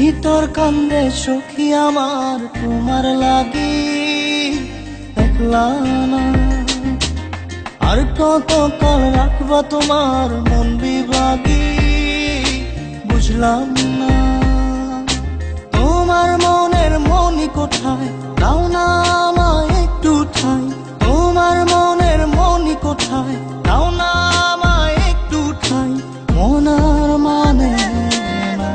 ভিতর কান্দে সখী আমার তোমার লাগি, দেখলা না আর কত কাল রাখবা তোমার মন বিভাগী, বুঝলাম না তোমার মনের মনি কোথায়, দাও না আমায় একটু ঠাই। তোমার মনের মনি কোথায়, দাও না আমায় একটু ঠাই। মনার মানে না।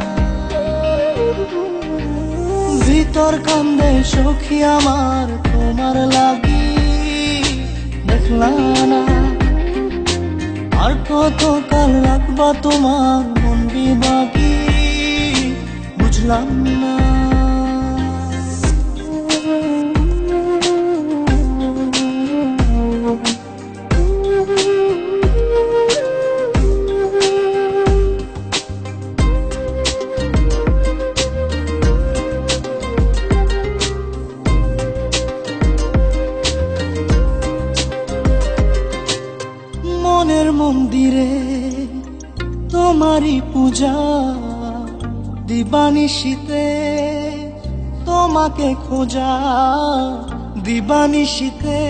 ভিতর কান্দে সখী আমার তোমার লাগি, দেখলা না আর কত কাল রাখবা তোমার মন বিভাগী, বুঝলাম না। মনের মন্দিরে তোমারই পূজা, দিবানিশীতে তোমাকে খোঁজা, দিবানিশীতে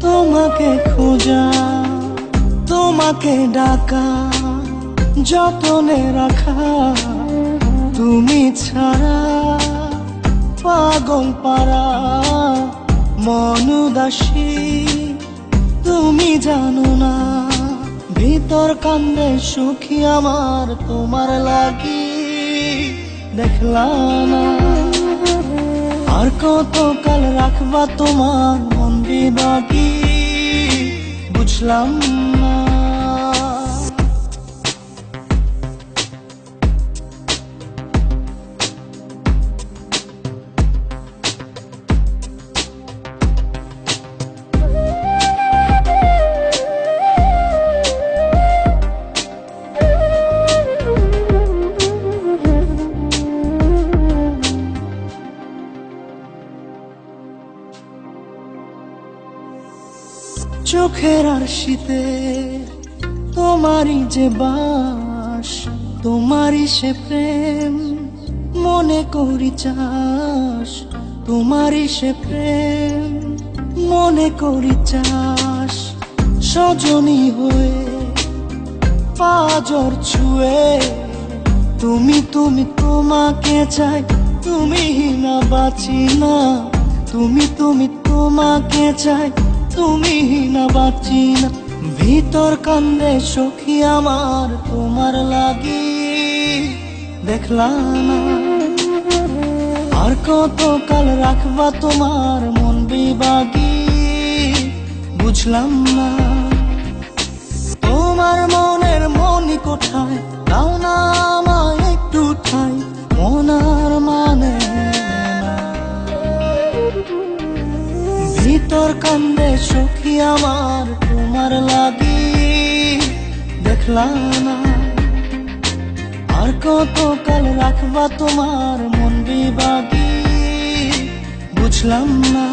তোমাকে খোঁজা, তোমাকে ডাকা, যতনে রাখা, তুমি ছাড়া পাগল পারা মন উদাসী, তুমি জানো না। ভিতর কান্দে সুখী আমার তোমার লাগি, দেখলা না আর কত কাল রাখবা তোমার মন বিভাগী, বুঝলাম না। চোখের আরশিতে তোমারই যে বাস, তোমারই সে প্রেম মনে করি চাস, তোমারই সে প্রেম মনে করি চাস। সজনী হয়ে পাজর ছুঁয়ে তুমি তুমি তোমাকে চাই, তুমি না বাঁচি না। তুমি তুমি তোমাকে চাই, তুমি না বাঁচি না। ভিতর কান্দে সখী আমার তোমার লাগি, দেখলা না আর কত কাল রাখবা তোমার মন বিভাগী, বুঝলাম না। তোমার মনের মনি কোথায়, দাও না আমায় একটু ঠাই। মনার মানে না। ভিতর কান্দে সখী আমার তোমার লাগি, দেখলা না আর কত কাল রাখবা তোমার মন বিভাগী, বুঝলাম না।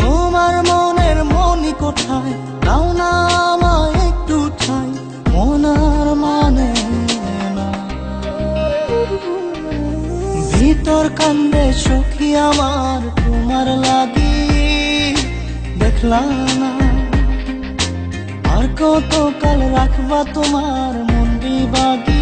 তোমার মনের মনি কোথায়, দাও না আমায় একটু ঠাই। মনার মানে না। ভিতর কান্দে সখী আমার তোমার লাগি, দেখলা না আর কত কাল রাখবা তোমার মন বিভাগী,